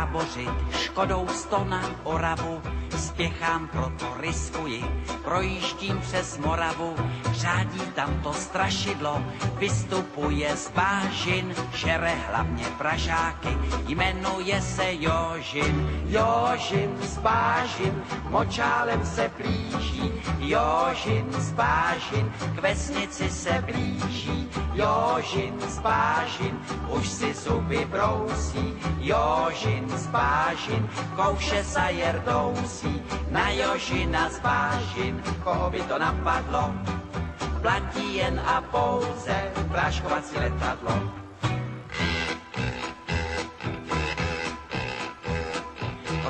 tábořit, Škodou 100 na Oravu, spěchám, proto riskuji, projíždím přes Moravu, řádí tam to strašidlo, vystupuje z bážin, žere hlavně pražáky, jmenuje se Jožin. Jožin z bážin, močálem se blíží, Jožin z bážin, k vesnici se blíží, Jožin z bážin, už si zuby brousí, Jožin z bážin, kouše sa jerdousí, na Jožina z bážin, koho by to napadlo, platí jen a pouze práškovací letadlo.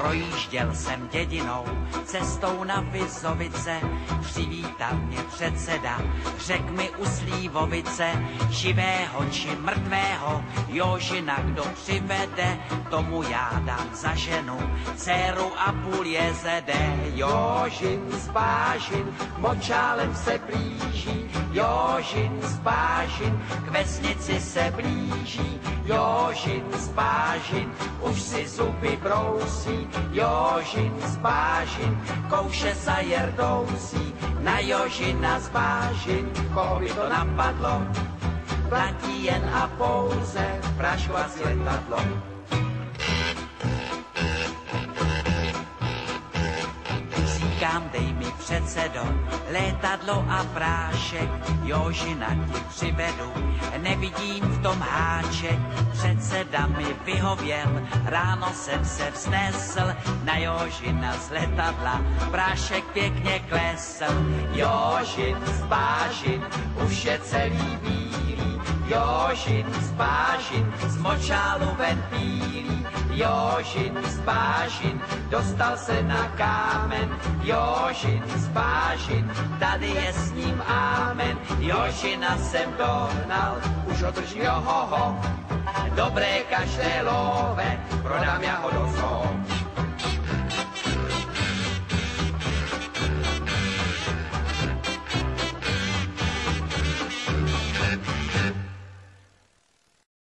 Projížděl jsem dědinou, cestou na Vizovice, přivítal mě předseda, řek mi u Slívovice, živého či mrtvého, Jožina kdo přivede, tomu já dám za ženu, dceru a půl jezede. Jožin z bážin, močálem se blíží, Jožin z bážin, k vesnici se blíží, Jožin z bážin, už si zuby brousí, Jožin z bážin, kouše sa jerdousí, na Jožina z bážin, koho by to napadlo, platí jen a pouze práškovací letadlo. Říkám, dej mi předsedo, létadlo a prášek, Jožina ti přivedu, nevidím v tom háček, předseda mi vyhověl, ráno jsem se vznesl, na Jožina z letadla, prášek pěkně klesl. Jožin z bážin, už je celý bílý, Jožin z bážin, z močálu ven pílí, Jožin z bážin, dostal se na kámen, Jožin z bážin, tady je s ním ámen, Jožina jsem dohnal, už ho držím johoho, dobré kaštelové, prodám já ho do zoo.